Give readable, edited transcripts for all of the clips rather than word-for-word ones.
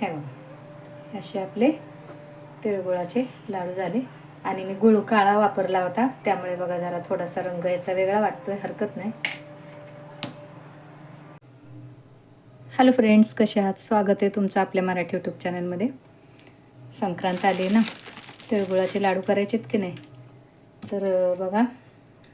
हे बघा, असे आपले तिळगुळाचे लाडू झाले. आणि मी गुळ काळा वापरला होता, त्यामुळे बघा जरा थोडासा रंग याचा वेगळा वाटतोय, हरकत नाही. हॅलो फ्रेंड्स, कसे आहात? स्वागत आहे तुमचं आपल्या मराठी यूट्यूब चॅनलमध्ये. संक्रांत आली ना, तिळगुळाचे लाडू करायचेत की नाही. तर बघा,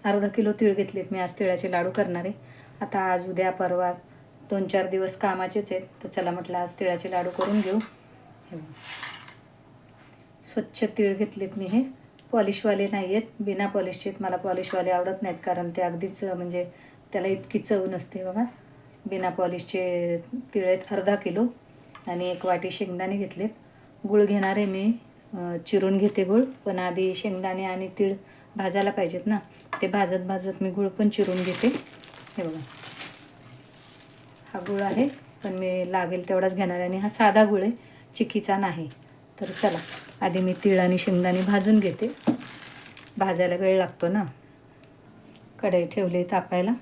अर्धा किलो तीळ घेतलेत मी. आज तिळाचे लाडू करणार आहे. आता आज उद्या परवा 2-4 दिवस कामाचेच आहेत, तर चला म्हटलं आज तिळाचे लाडू करून घेऊ. स्वच्छ तीळ घेतलेत मी. हे पॉलिशवाले नाही आहेत, बिना पॉलिशचे आहेत. मला पॉलिशवाले आवडत नाहीत, कारण ते अगदीच म्हणजे त्याला इतकी चव नसते. बघा, बिना पॉलिशचे तीळ आहेत, अर्धा किलो. आणि 1 वाटी शेंगदाणे घेतलेत. गूळ घेणार आहे मी, चिरून घेते गूळ, पण आधी शेंगदाणे आणि तीळ भाजायला पाहिजेत ना. ते भाजत भाजत मी गूळ पण चिरून घेते. हे बघा, हा गूळ आहे, पण मी लागेल तेवढाच घेणार आहे. आणि हा साधा गूळ आहे, चिक्कीचा नाही. तर चला, आधी मी तीळ आणि शेंगदाणे भाजून घेते. भाजायला वेळ लागतो ना. कढई ठेवली तापायला.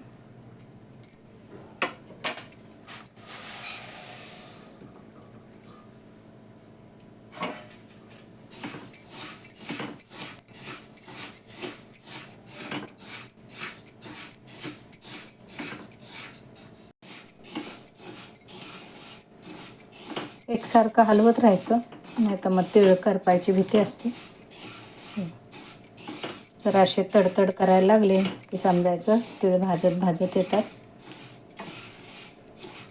एकसारखं हलवत राहायचं, नाही तर मग तीळ करपायची भीती असते. जरा असे तडतड करायला लागले की समजायचं तीळ भाजत भाजत येतात.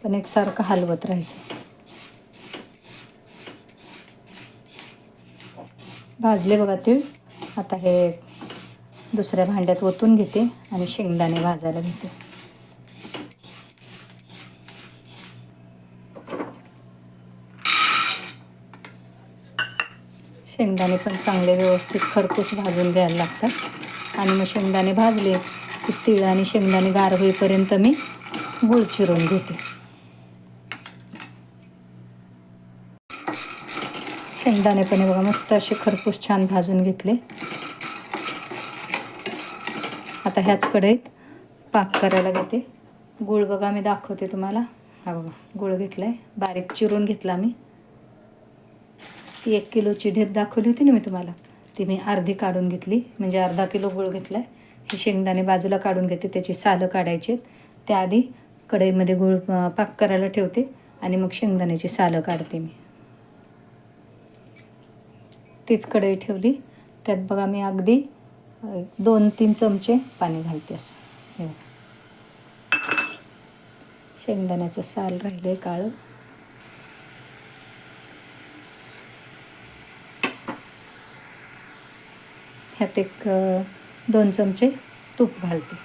पण एकसारखं हलवत राहायचं. भाजले बघा तीळ. आता हे दुसऱ्या भांड्यात ओतून घेते आणि शेंगदाणे भाजायला घेते. शेंगदाणे पण चांगले व्यवस्थित खरपूस भाजून घ्यायला लागतात. आणि मग शेंगदाणे भाजले की तीळ आणि शेंगदाणे गार होईपर्यंत मी गूळ चिरून घेते. शेंगदाणे पण बघा मस्त असे खरपूस छान भाजून घेतले. आता ह्याच कढईत पाक करायला घेते. गूळ बघा मी दाखवते तुम्हाला. हा बघा, गूळ घेतलाय, बारीक चिरून घेतला मी. ती 1 किलोची ढेप दाखवली होती ना मी तुम्हाला, ती मी अर्धी काढून घेतली. म्हणजे अर्धा किलो गूळ घेतलाय. हे शेंगदाणे बाजूला काढून घेते, त्याची सालं काढायची. त्याआधी कढईमध्ये गूळ पाक करायला ठेवते आणि मग शेंगदाण्याची सालं काढते मी. तीच कढई ठेवली, त्यात बघा मी अगदी 2-3 चमचे पाणी घालते. असं शेंगदाण्याचं साल राहिले काळं. ह्यात 1-2 चमचे तूप घालते.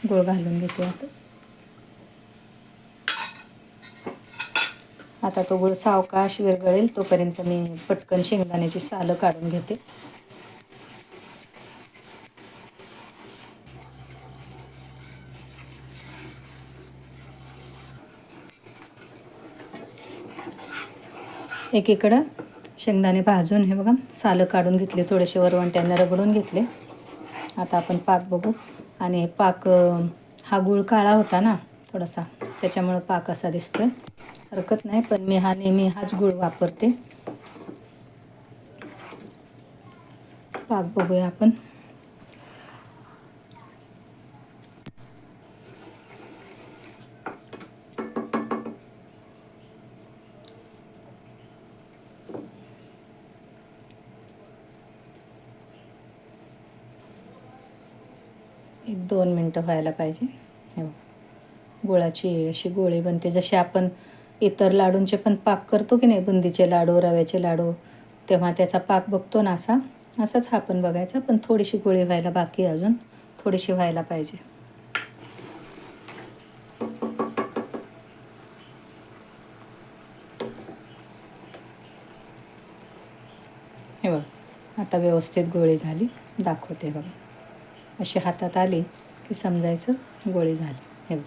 गूळ घालून घेते आता तो गूळ सावकाश विरघळेल तोपर्यंत मी पटकन शेंगदाण्याची सालं काढून घेते. एकीकडं शेंगदाणे भाजून हे बघा सालं काढून घेतले, थोडेसे वरवंट्यानं रगडून घेतले. आता आपण पाक बघू. आणि पाक, हा गूळ काळा होता ना थोडासा, त्याच्यामुळं पाक असा दिसतोय. हरकत नाही, पण मी नेहमी हाच गूळ वापरते. पाक बघूया आपण. एक 2 मिनटं व्हायला पाहिजे. हे गुळाची अशी गोळी बनते, जशी आपण इतर लाडूंचे पण पाक करतो की नाही, बुंदीचे लाडू, रव्याचे लाडू, तेव्हा त्याचा पाक बघतो ना असाच हा पण बघायचा. पण थोडीशी गोळी व्हायला बाकी, अजून थोडीशी व्हायला पाहिजे. हे बघ, आता व्यवस्थित गोळी झाली. दाखवते बघा, अशी हातात आली की समजायचं गोळी झाली. हे बघ,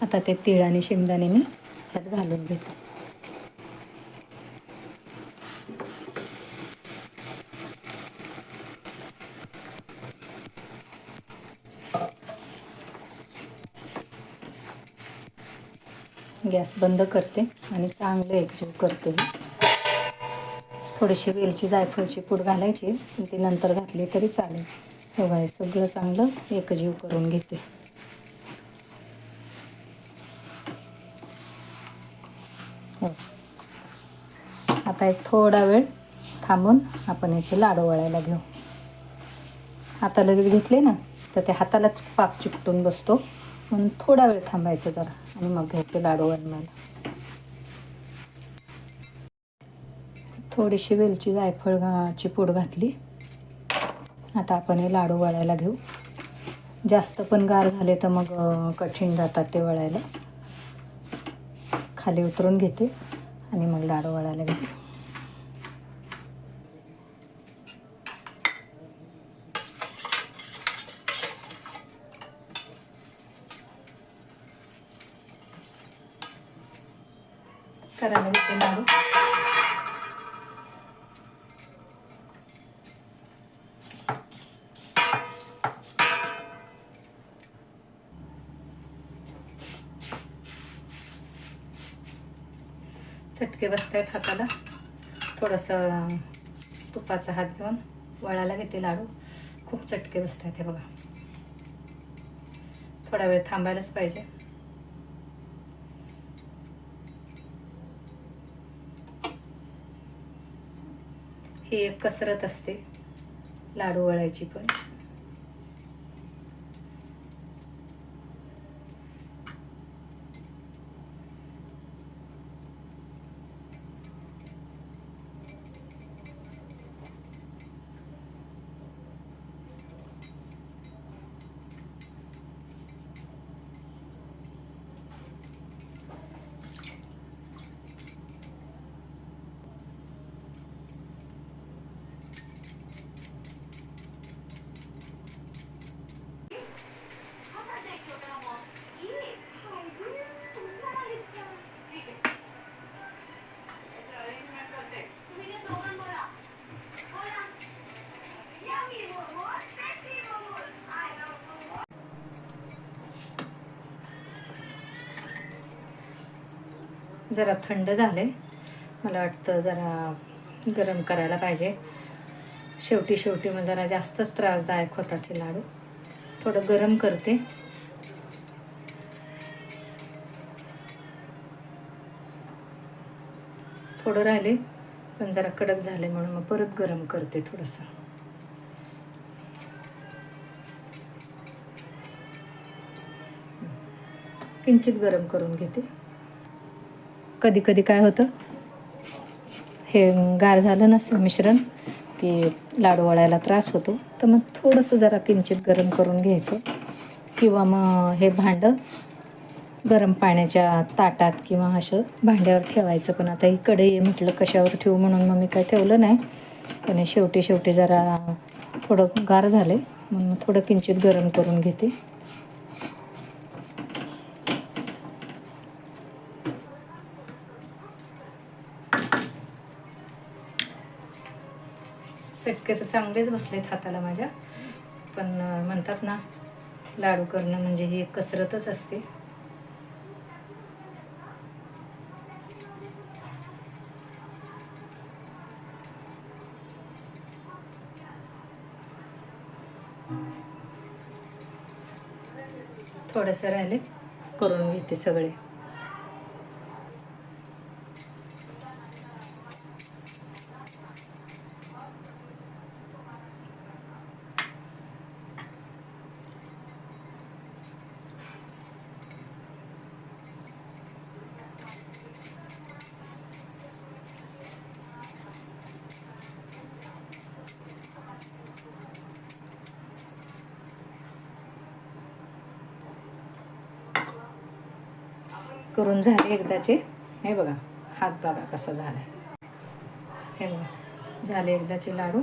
आता ते तीळ आणि शेंगदाणे मी त्यात घालून घेते. गॅस बंद करते आणि चांगलं एकजीव करते. थोडीशी वेलची जायफळची पूड घालायची, ती नंतर घातली तरी चालेल. बघा हे सगळं चांगलं एकजीव करून घेते. आता एक थोडा वेळ थांबून आपण याचे लाडू वळायला घेऊ. आता लगेच घेतले ना तर ते हातालाच पाक चिकटून बसतो, म्हणून थोडा वेळ थांबायचं जरा आणि मग घ्यायचे लाडू बनवायला. थोडीशी वेलची जायफळची पूड घातली. आता आपण हे लाडू वळायला घेऊ. जास्त पण गार झाले तर मग कठीण जातात ते वळायला. खाली उतरून घेते आणि मग लाडू वळायला घेते. करायला घेते लाडू. चटके बसतायत हाताला. थोडंसं तुपाचा हात घेऊन वळायला घेते लाडू. खूप चटके बसतायत हे बघा. थोडा वेळ थांबायलाच पाहिजे. ही एक कसरत असते लाडू वळायची पण. जरा थंड झाले, मला वाटतं जरा गरम करायला पाहिजे. शेवटी मग जरा जास्तच त्रासदायक होतात हे लाडू. थोडं गरम करते. थोडं राहिले पण जरा कडक झाले म्हणून मग परत गरम करते थोडंसं. किंचित गरम करून घेते. कधी कधी काय होतं, हे गार झालं नसतं मिश्रण की लाडू वळायला त्रास होतो, तर मग थोडंसं जरा किंचित गरम करून घ्यायचं. किंवा मग हे भांडं गरम पाण्याच्या ताटात किंवा असं भांड्यावर ठेवायचं. पण आता ही कढई म्हटलं कशावर ठेवू म्हणून मग मी काय ठेवलं नाही. आणि शेवटी जरा थोडं गार झाले म्हणून थोडं किंचित गरम करून घेते. चटके तर चांगलेच बसलेत हाताला माझ्या. पण म्हणतात ना, लाडू करणं म्हणजे ही एक कसरतच असते. थोडंसं राहिले करून घेते सगळे. करून झाले एकदाचे. हे बघा हात बघा कसा झालाय. हे बघा झाले एकदाचे लाडू.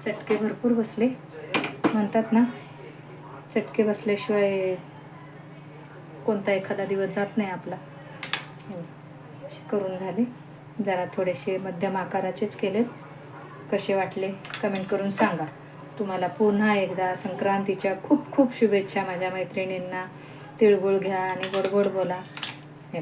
चटके भरपूर बसले. म्हणतात ना, चटके बसल्याशिवाय कोणता एखादा दिवस जात नाही आपला. असे करून झाले. जरा थोडेसे मध्यम आकाराचेच केले. कसे वाटले कमेंट करून सांगा. तुम्हाला पुन्हा एकदा संक्रांतीच्या खूप खूप शुभेच्छा माझ्या मैत्रिणींना. तिळगुळ घ्या आणि गोड गोड बोला. हे